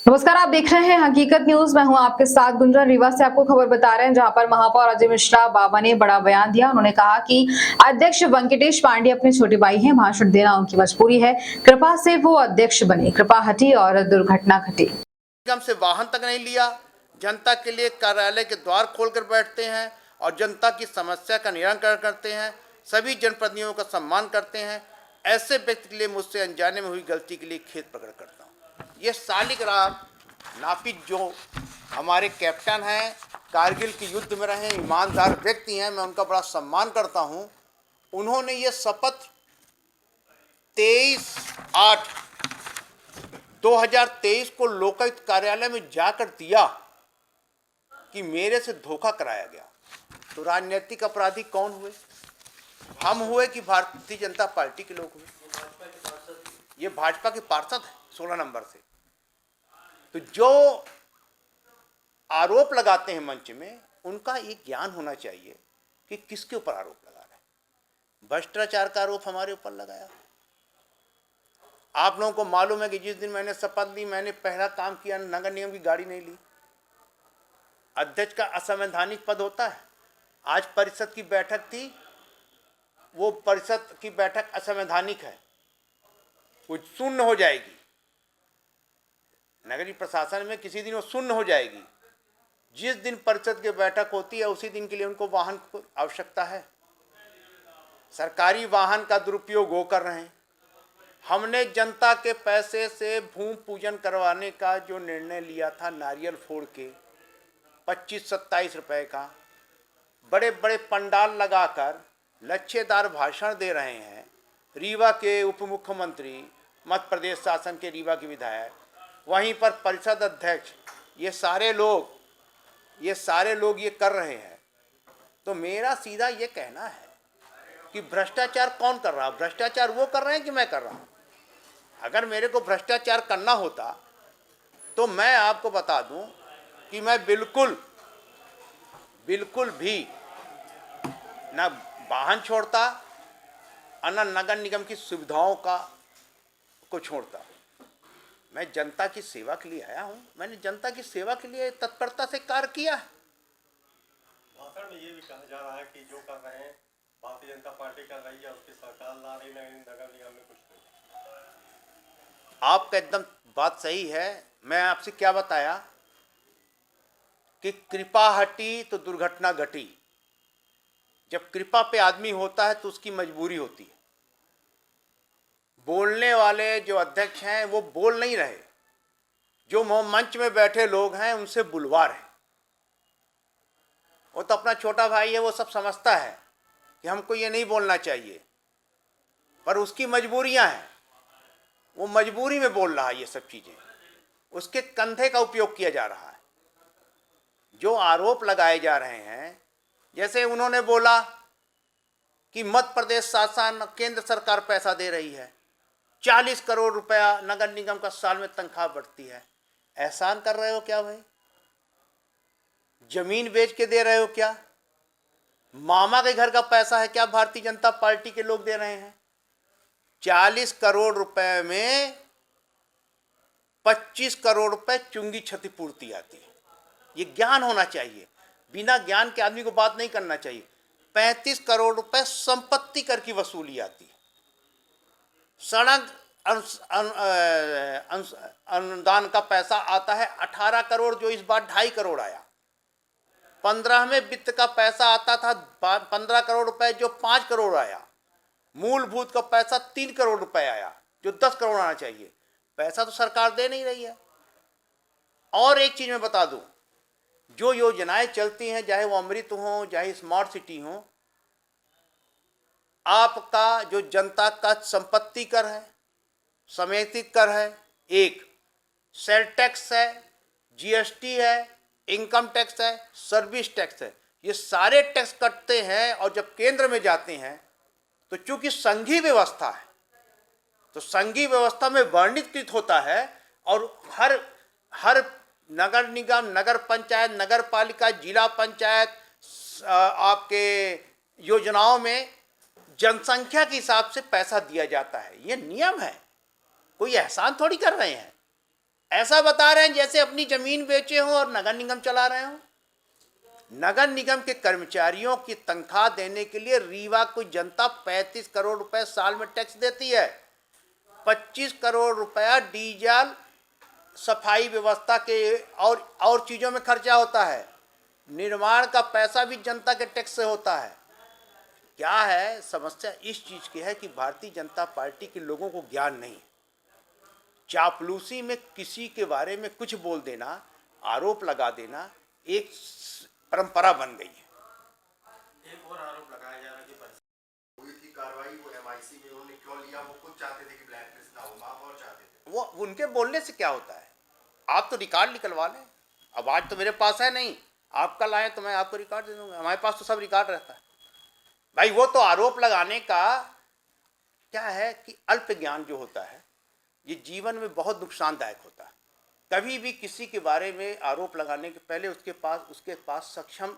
नमस्कार, आप देख रहे हैं हकीकत न्यूज। मैं हूं आपके साथ गुंजन। रीवा से आपको खबर बता रहे हैं, जहां पर महापौर अजय मिश्रा बाबा ने बड़ा बयान दिया। उन्होंने कहा कि अध्यक्ष वेंकटेश पांडे अपने छोटे भाई हैं, भाषण देना उनकी मजबूरी है। कृपा से वो अध्यक्ष बने, कृपा हटी और दुर्घटना घटी। निगम से वाहन तक नहीं लिया, जनता के लिए कार्यालय के द्वार खोलकर बैठते हैं और जनता की समस्या का निराकरण करते हैं, सभी जनप्रतिनिधियों का सम्मान करते हैं। ऐसे व्यक्ति के लिए मुझसे अनजाने में हुई गलती के लिए खेद प्रकट करता हूँ। ये शालिग्राम नापित जो हमारे कैप्टन हैं, कारगिल के युद्ध में रहे ईमानदार व्यक्ति हैं, मैं उनका बड़ा सम्मान करता हूँ। उन्होंने ये शपथ 23/8/2023 को लोकायुक्त कार्यालय में जाकर दिया कि मेरे से धोखा कराया गया। तो राजनीतिक अपराधी कौन हुए? हम हुए कि भारतीय जनता पार्टी के लोग हुए? ये भाजपा के पार्षद हैं 16 नंबर से। तो जो आरोप लगाते हैं मंच में, उनका ये ज्ञान होना चाहिए कि किसके ऊपर आरोप लगा रहे हैं। भ्रष्टाचार का आरोप हमारे ऊपर लगाया। आप लोगों को मालूम है कि जिस दिन मैंने शपथ ली, मैंने पहला काम किया, नगर निगम की गाड़ी नहीं ली। अध्यक्ष का असंवैधानिक पद होता है। आज परिषद की बैठक थी, वो परिषद की बैठक असंवैधानिक है, वो शून्य हो जाएगी। नगरीय प्रशासन में किसी दिन वो शून्य हो जाएगी। जिस दिन परिषद की बैठक होती है, उसी दिन के लिए उनको वाहन की आवश्यकता है। सरकारी वाहन का दुरुपयोग वो कर रहे हैं। हमने जनता के पैसे से भूमि पूजन करवाने का जो निर्णय लिया था, नारियल फोड़ के 25-27 रुपए का, बड़े बड़े पंडाल लगाकर लच्छेदार भाषण दे रहे हैं। रीवा के उप मुख्यमंत्री, मध्य प्रदेश शासन के रीवा के विधायक, वहीं पर परिषद अध्यक्ष, ये सारे लोग ये कर रहे हैं। तो मेरा सीधा ये कहना है कि भ्रष्टाचार कौन कर रहा है? भ्रष्टाचार वो कर रहे हैं कि मैं कर रहा हूँ? अगर मेरे को भ्रष्टाचार करना होता तो मैं आपको बता दूं कि मैं बिल्कुल भी न वाहन छोड़ता और न नगर निगम की सुविधाओं को छोड़ता। मैं जनता की सेवा के लिए आया हूं। मैंने जनता की सेवा के लिए तत्परता से कार्य किया है। भाषण में ये भी कहा जा रहा है कि जो कर रहे हैं भारतीय जनता पार्टी कर रही है, उसकी सरकार ला रही, नगर निगम में कुछ नहीं। आपका एकदम बात सही है। मैं आपसे क्या बताया कि कृपा हटी तो दुर्घटना घटी। जब कृपा पे आदमी होता है तो उसकी मजबूरी होती है। बोलने वाले जो अध्यक्ष हैं वो बोल नहीं रहे, जो मंच में बैठे लोग हैं उनसे बुलवा रहे। वो तो अपना छोटा भाई है, वो सब समझता है कि हमको ये नहीं बोलना चाहिए, पर उसकी मजबूरियां हैं। वो मजबूरी में बोल रहा है ये सब चीज़ें। उसके कंधे का उपयोग किया जा रहा है। जो आरोप लगाए जा रहे हैं, जैसे उन्होंने बोला कि मध्य प्रदेश शासन, केंद्र सरकार पैसा दे रही है, 40 करोड़ रुपया नगर निगम का साल में तनख्वाह बढ़ती है। एहसान कर रहे हो क्या भाई? जमीन बेच के दे रहे हो क्या? मामा के घर का पैसा है क्या भारतीय जनता पार्टी के लोग दे रहे हैं? 40 करोड़ रुपए में 25 करोड़ रुपए चुंगी क्षतिपूर्ति आती है। ये ज्ञान होना चाहिए। बिना ज्ञान के आदमी को बात नहीं करना चाहिए। 35 करोड़ रुपए संपत्ति कर की वसूली आती है। सड़क अनुदान का पैसा आता है 18 करोड़, जो इस बार 2.5 करोड़ आया। 15वें वित्त का पैसा आता था 15 करोड़ रुपए, जो 5 करोड़ आया। मूलभूत का पैसा 3 करोड़ रुपए आया, जो 10 करोड़ आना चाहिए। पैसा तो सरकार दे नहीं रही है। और एक चीज मैं बता दूं, जो योजनाएं चलती हैं, चाहे वो अमृत हो, चाहे स्मार्ट सिटी हो, आपका जो जनता का संपत्ति कर है, समेकित कर है, एक सेल टैक्स है, जीएसटी है, इनकम टैक्स है, सर्विस टैक्स है। ये सारे टैक्स कटते हैं और जब केंद्र में जाते हैं तो चूंकि संघीय व्यवस्था है, तो संघीय व्यवस्था में वर्णितकृत होता है। और हर नगर निगम, नगर पंचायत, नगर पालिका, जिला पंचायत, आपके योजनाओं में जनसंख्या के हिसाब से पैसा दिया जाता है। ये नियम है, कोई एहसान थोड़ी कर रहे हैं। ऐसा बता रहे हैं जैसे अपनी जमीन बेचे हों और नगर निगम चला रहे हों। नगर निगम के कर्मचारियों की तनख्वाह देने के लिए रीवा को जनता 35 करोड़ रुपए साल में टैक्स देती है। 25 करोड़ रुपया डीजल, सफाई व्यवस्था के और चीज़ों में खर्चा होता है। निर्माण का पैसा भी जनता के टैक्स से होता है। क्या है समस्या? इस चीज़ की है कि भारतीय जनता पार्टी के लोगों को ज्ञान नहीं। चापलूसी में किसी के बारे में कुछ बोल देना, आरोप लगा देना एक परंपरा बन गई है। एक और आरोप लगाया जा रहा है कि हुई थी कार्रवाई, वो एमआईसी में उन्होंने क्यों लिया? वो खुद चाहते थे कि ब्लैक लिस्ट ना हो, महापौर चाहते थे। वो उनके बोलने से क्या होता है? आप तो रिकॉर्ड निकलवा लें। अब आज तो मेरे पास है नहीं, आप कल आए तो मैं आपको रिकॉर्ड दे दूंगा। हमारे पास तो सब रिकॉर्ड रहता है भाई। वो तो आरोप लगाने का क्या है कि अल्प ज्ञान जो होता है ये जीवन में बहुत नुकसानदायक होता है। कभी भी किसी के बारे में आरोप लगाने के पहले उसके पास सक्षम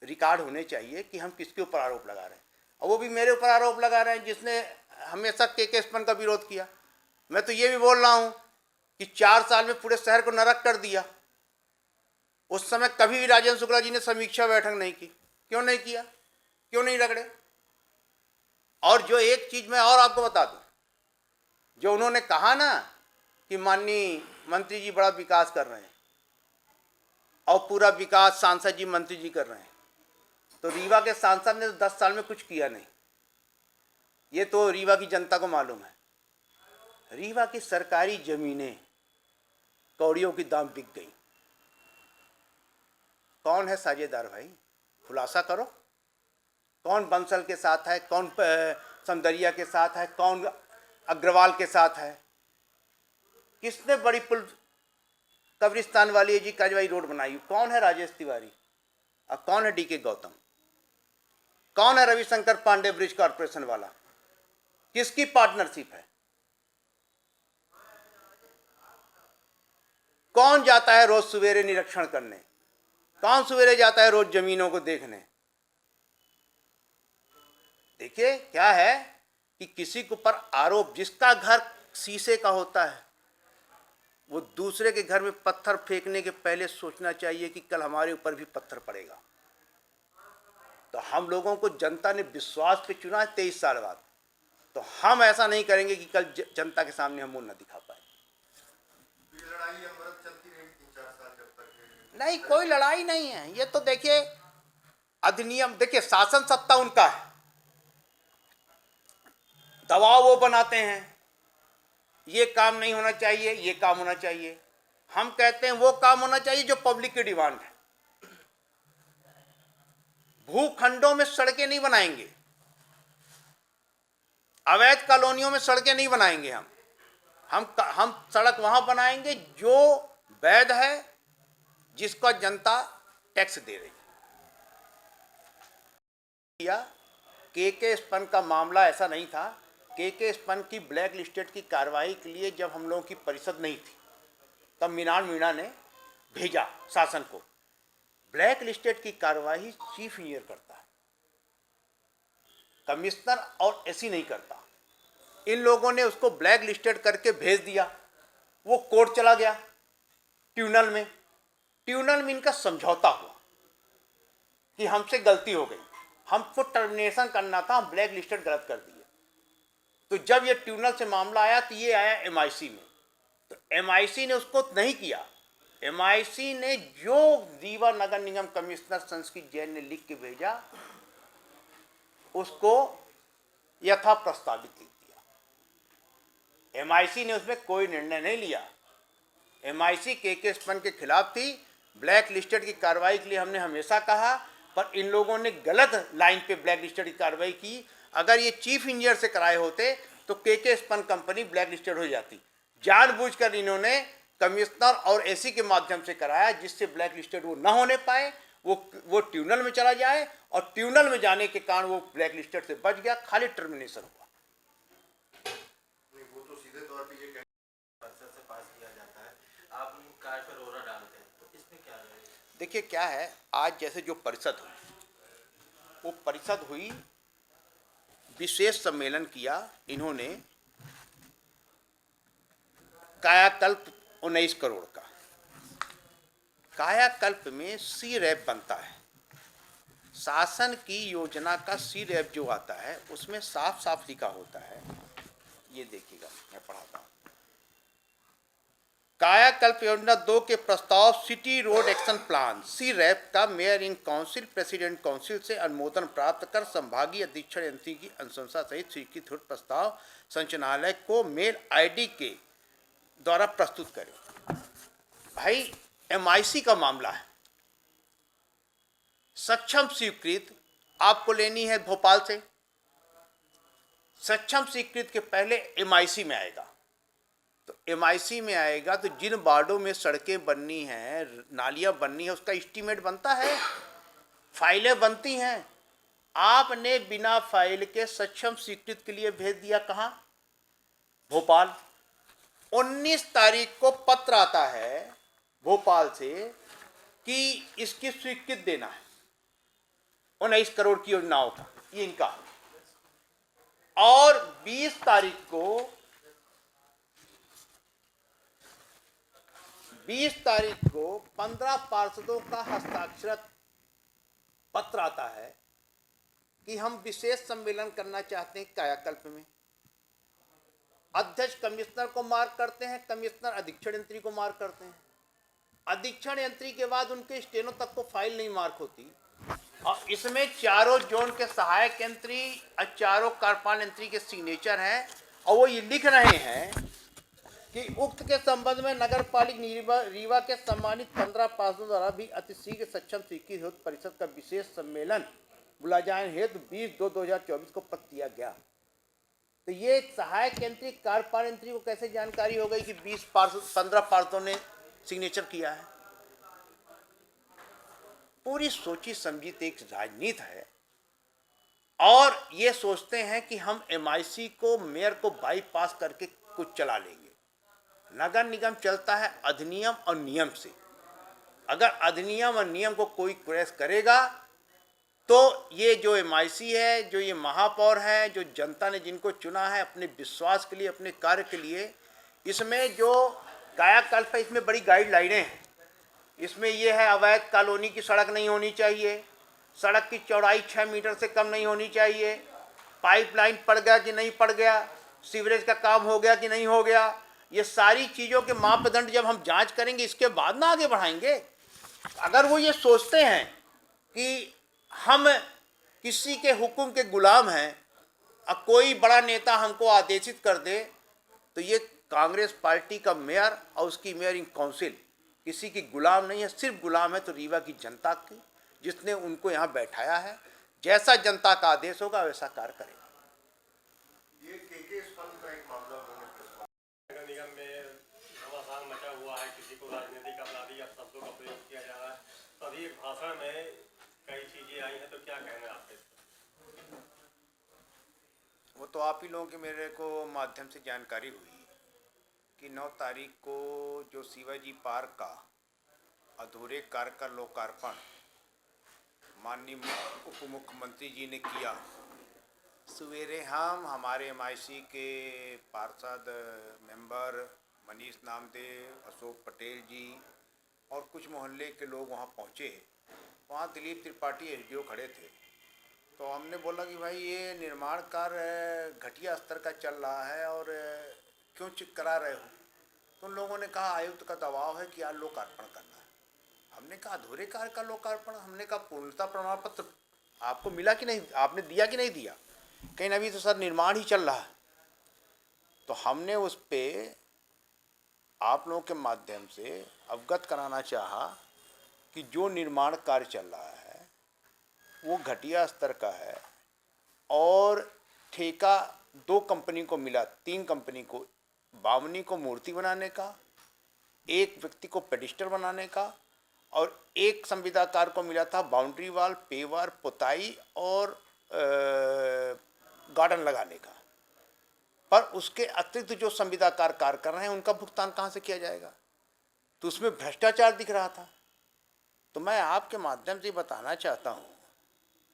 रिकॉर्ड होने चाहिए कि हम किसके ऊपर आरोप लगा रहे हैं। और वो भी मेरे ऊपर आरोप लगा रहे हैं जिसने हमेशा के स्पन का विरोध किया। मैं तो ये भी बोल रहा हूँ कि 4 साल में पूरे शहर को नरक कर दिया। उस समय कभी भी राजेंद्र शुक्ला जी ने समीक्षा बैठक नहीं की। क्यों नहीं किया? क्यों नहीं रगड़े? और जो एक चीज़ मैं और आपको बता दूँ, जो उन्होंने कहा ना कि माननीय मंत्री जी बड़ा विकास कर रहे हैं और पूरा विकास सांसद जी, मंत्री जी कर रहे हैं, तो रीवा के सांसद ने तो 10 साल में कुछ किया नहीं। ये तो रीवा की जनता को मालूम है। रीवा की सरकारी जमीनें कौड़ियों की दाम बिक गई। कौन है साझेदार भाई? खुलासा करो। कौन बंसल के साथ है, कौन समदरिया के साथ है, कौन अग्रवाल के साथ है? किसने बड़ी पुल कब्रिस्तान वाली जी काजवाई रोड बनाई? कौन है राजेश तिवारी? और कौन है डीके गौतम? कौन है रविशंकर पांडे ब्रिज कॉर्पोरेशन वाला? किसकी पार्टनरशिप है? कौन जाता है रोज सवेरे निरीक्षण करने? कौन सवेरे जाता है रोज जमीनों को देखने? देखिए क्या है कि किसी के ऊपर आरोप, जिसका घर शीशे का होता है वो दूसरे के घर में पत्थर फेंकने के पहले सोचना चाहिए कि कल हमारे ऊपर भी पत्थर पड़ेगा। तो हम लोगों को जनता ने विश्वास पे चुना है 23 साल बाद, तो हम ऐसा नहीं करेंगे कि कल जनता के सामने हम मुंह न दिखा पाए। लड़ाई अमृत चलती रही 3-4 साल जब तक। नहीं, कोई लड़ाई नहीं है। ये तो देखिए अधिनियम, देखिए शासन सत्ता उनका है, दबाव वो बनाते हैं, ये काम नहीं होना चाहिए, ये काम होना चाहिए। हम कहते हैं वो काम होना चाहिए जो पब्लिक की डिमांड है। भूखंडों में सड़कें नहीं बनाएंगे, अवैध कॉलोनियों में सड़कें नहीं बनाएंगे। हम सड़क वहां बनाएंगे जो वैध है, जिसका जनता टैक्स दे रही है। के स्पन का मामला ऐसा नहीं था। के स्पन की ब्लैक लिस्टेड की कार्रवाई के लिए जब हम लोगों की परिषद नहीं थी, तब मीनान मीणा ने भेजा शासन को। ब्लैक लिस्टेड की कार्रवाई चीफ इंजीनियर करता है, कमिश्नर और एसी नहीं करता। इन लोगों ने उसको ब्लैक लिस्टेड करके भेज दिया। वो कोर्ट चला गया ट्रिब्यूनल में। ट्रिब्यूनल में इनका समझौता हुआ कि हमसे गलती हो गई, हमको टर्मिनेशन करना था, हम ब्लैक लिस्टेड गलत कर दिए। तो जब ये ट्रिब्यूनल से मामला आया तो ये आया एमआईसी में, तो एमआईसी ने उसको नहीं किया। एमआईसी ने जो रीवा नगर निगम कमिश्नर संस्कृत जैन ने लिख के भेजा उसको यथा प्रस्तावित लिख दिया। एमआईसी ने उसमें कोई निर्णय नहीं लिया। एमआईसी के स्पन के खिलाफ थी। ब्लैक लिस्टेड की कार्रवाई के लिए हमने हमेशा कहा, पर इन लोगों ने गलत लाइन पे ब्लैक लिस्टेड की कार्रवाई की। अगर ये चीफ इंजीनियर से कराए होते तो के स्पन कंपनी ब्लैक लिस्टेड हो जाती। जानबूझकर इन्होंने कमिश्नर और एसी के माध्यम से कराया, जिससे ब्लैक लिस्टेड वो न होने पाए, वो ट्रिब्यूनल में चला जाए, और ट्रिब्यूनल में जाने के कारण वो ब्लैक लिस्टेड से बच गया, खाली टर्मिनेशन हुआ। वो तो सीधे तौर पे ये परिषद से पास किया जाता है, आप कार पर रोरा डालते हैं, तो इसमें क्या है? देखिए क्या है, आज जैसे जो परिषद हुई, वो परिषद हुई, विशेष सम्मेलन किया इन्होंने, कायाकल्प 19 करोड़ का। कायाकल्प में सी रैप बनता है। शासन की योजना का सी रैप जो आता है उसमें साफ साफ लिखा होता है, ये देखिएगा, मैं पढ़ाता हूँ। कायाकल्प योजना 2 के प्रस्ताव सिटी रोड एक्शन प्लान सी रैप का mayor in council president council से अनुमोदन प्राप्त कर संभागीय अधीक्षण यंत्री की अनुशंसा सहित स्वीकृत प्रस्ताव संचालनालय को मेल आईडी के द्वारा प्रस्तुत करें। भाई एमआईसी का मामला है, सक्षम स्वीकृत आपको लेनी है भोपाल से। सक्षम स्वीकृत के पहले एमआईसी में आएगा, तो एमआईसी में आएगा तो जिन वार्डों में सड़कें बननी हैं, नालियां बननी है, उसका एस्टीमेट बनता है, फाइलें बनती हैं। आपने बिना फाइल के सक्षम स्वीकृत के लिए भेज दिया कहाँ? भोपाल। 19 तारीख को पत्र आता है भोपाल से कि इसकी स्वीकृति देना है 19 करोड़ की योजनाओं का, ये इनका। और 20 तारीख को 15 पार्षदों का हस्ताक्षरित पत्र आता है कि हम विशेष सम्मेलन करना चाहते हैं कायाकल्प में। अध्यक्ष कमिश्नर को मार्क करते हैं, कमिश्नर अधीक्षण यंत्री को मार्क करते हैं। अधीक्षण यंत्री के बाद उनके स्टेनो तक को फाइल नहीं मार्क होती, और इसमें चारों जोन के सहायक यंत्री और चारों कार्यपालन यंत्री के सिग्नेचर हैं, और वो ये लिख रहे हैं कि उक्त के संबंध में नगर पालिका रीवा के सम्मानित 15 पार्षदों द्वारा भी अतिशीघ्र सक्षम स्वीकृत हेतु परिषद का विशेष सम्मेलन बुलाए जाने हेतु 20/2/2024 को पत्र दिया गया। तो ये सहायक यंत्री कार्यपालन यंत्री को कैसे जानकारी हो गई कि 15 पार्षदों ने सिग्नेचर किया है? पूरी सोची समझी एक राजनीति है, और ये सोचते हैं कि हम एमआईसी को, मेयर को बाईपास करके कुछ चला लेंगे। नगर निगम चलता है अधिनियम और नियम से। अगर अधिनियम और नियम को कोई क्रैश करेगा तो ये जो एमआईसी है, जो ये महापौर है, जो जनता ने जिनको चुना है अपने विश्वास के लिए, अपने कार्य के लिए, इसमें जो कायाकल्प है इसमें बड़ी गाइडलाइनें हैं। इसमें यह है अवैध कॉलोनी की सड़क नहीं होनी चाहिए, सड़क की चौड़ाई 6 मीटर से कम नहीं होनी चाहिए, पाइपलाइन पड़ गया कि नहीं पड़ गया, सीवरेज का काम हो गया कि नहीं हो गया। ये सारी चीज़ों के मापदंड जब हम जांच करेंगे इसके बाद ना आगे बढ़ाएंगे। अगर वो ये सोचते हैं कि हम किसी के हुक्म के गुलाम हैं और कोई बड़ा नेता हमको आदेशित कर दे, तो ये कांग्रेस पार्टी का मेयर और उसकी मेयरिंग काउंसिल किसी की गुलाम नहीं है। सिर्फ गुलाम है तो रीवा की जनता की, जिसने उनको यहाँ बैठाया है। जैसा जनता का आदेश होगा वैसा कार्य करेगा। ये केके फंड का एक मामला नगर निगम में घमासान मचा हुआ है, किसी को राजनीतिक अपराधी या शब्दों का प्रयोग किया जा रहा है। तो अभी एक भाषण में कई चीजें आई हैं, तो क्या कहना है आपके? वो तो आप ही लोगों के मेरे को माध्यम से जानकारी हुई कि 9 तारीख को जो शिवाजी पार्क का अधूरे कार्य का लोकार्पण माननीय उप मुख्यमंत्री जी ने किया, सवेरे हम हमारे एमआईसी के पार्षद मेंबर मनीष नामदेव, अशोक पटेल जी और कुछ मोहल्ले के लोग वहाँ पहुँचे। वहाँ दिलीप त्रिपाठी एसडीओ खड़े थे। तो हमने बोला कि भाई ये निर्माण कार्य घटिया स्तर का चल रहा है और क्यों चेक करा रहे हो? तो उन लोगों ने कहा आयुक्त का दबाव है कि यार लोकार्पण करना है। हमने कहा अधूरे कार्य का लोकार्पण? हमने कहा पूर्णता प्रमाण पत्र आपको मिला कि नहीं, आपने दिया कि नहीं दिया? कहीं अभी तो सर निर्माण ही चल रहा है। तो हमने उस पर आप लोगों के माध्यम से अवगत कराना चाहा कि जो निर्माण कार्य चल रहा है वो घटिया स्तर का है, और ठेका 2 कंपनी को मिला, 3 कंपनी को, बावनी को मूर्ति बनाने का, एक व्यक्ति को पेडिस्टर बनाने का, और एक संविदाकार को मिला था बाउंड्री वाल, पेवर, पुताई और गार्डन लगाने का। पर उसके अतिरिक्त जो संविदाकार कार्य कर रहे हैं उनका भुगतान कहाँ से किया जाएगा? तो उसमें भ्रष्टाचार दिख रहा था। तो मैं आपके माध्यम से बताना चाहता हूँ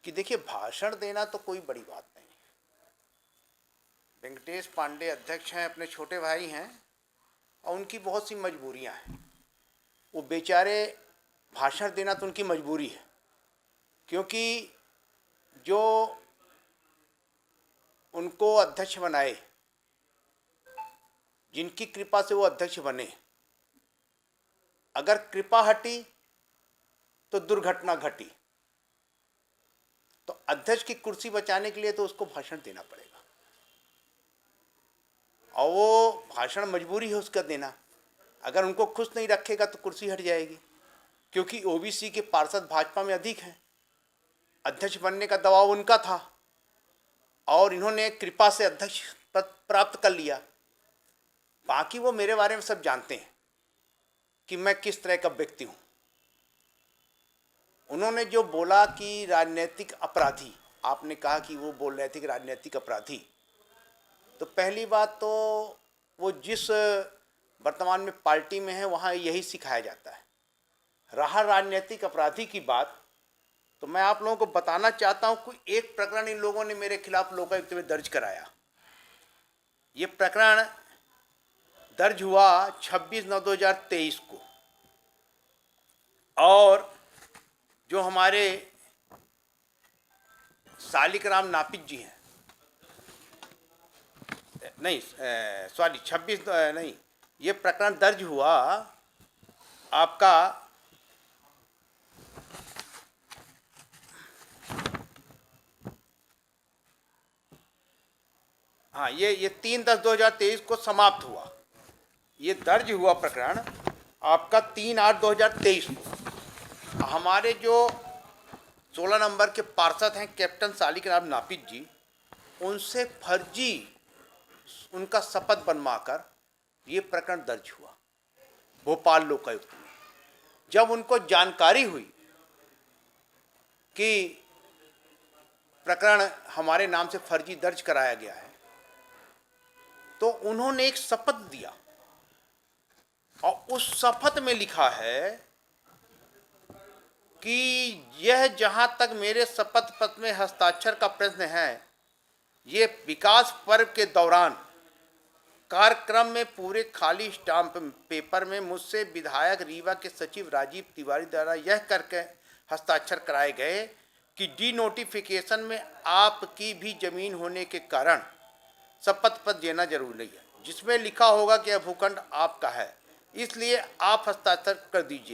कि देखिए, भाषण देना तो कोई बड़ी बात नहीं। वेंकटेश पांडे अध्यक्ष हैं, अपने छोटे भाई हैं, और उनकी बहुत सी मजबूरियां हैं। वो बेचारे भाषण देना तो उनकी मजबूरी है, क्योंकि जो उनको अध्यक्ष बनाए, जिनकी कृपा से वो अध्यक्ष बने, अगर कृपा हटी तो दुर्घटना घटी। तो अध्यक्ष की कुर्सी बचाने के लिए तो उसको भाषण देना पड़ेगा, और वो भाषण मजबूरी है उसका देना। अगर उनको खुश नहीं रखेगा तो कुर्सी हट जाएगी, क्योंकि ओबीसी के पार्षद भाजपा में अधिक हैं। अध्यक्ष बनने का दबाव उनका था और इन्होंने कृपा से अध्यक्ष पद प्राप्त कर लिया। बाकी वो मेरे बारे में सब जानते हैं कि मैं किस तरह का व्यक्ति हूँ। उन्होंने जो बोला कि राजनीतिक अपराधी, आपने कहा कि वो बोल रहे थे कि राजनीतिक अपराधी, तो पहली बात तो वो जिस वर्तमान में पार्टी में है वहाँ यही सिखाया जाता है। रहा राजनीतिक अपराधी की बात, तो मैं आप लोगों को बताना चाहता हूँ कि एक प्रकरण इन लोगों ने मेरे खिलाफ लोकायुक्त में दर्ज कराया। ये प्रकरण दर्ज हुआ 26/9/2023 को, और जो हमारे शालिग्राम नापित जी हैं, नहीं सॉरी 26 नहीं, ये प्रकरण दर्ज हुआ आपका हाँ, ये 3/10/2023 को समाप्त हुआ। ये दर्ज हुआ प्रकरण आपका 3/8/2023 को। हमारे जो 16 नंबर के पार्षद हैं कैप्टन शालिग्राम नापित जी, उनसे फर्जी उनका शपथ बनवाकर ये प्रकरण दर्ज हुआ भोपाल लोकायुक्त में। जब उनको जानकारी हुई कि प्रकरण हमारे नाम से फर्जी दर्ज कराया गया है, तो उन्होंने एक शपथ दिया, और उस शपथ में लिखा है कि यह जहां तक मेरे शपथ पत्र में हस्ताक्षर का प्रश्न है, ये विकास पर्व के दौरान कार्यक्रम में पूरे खाली स्टाम्प पेपर में मुझसे विधायक रीवा के सचिव राजीव तिवारी द्वारा यह करके हस्ताक्षर कराए गए कि डी नोटिफिकेशन में आपकी भी जमीन होने के कारण शपथ पत्र देना जरूरी नहीं है, जिसमें लिखा होगा कि यह भूखंड आपका है, इसलिए आप हस्ताक्षर कर दीजिए।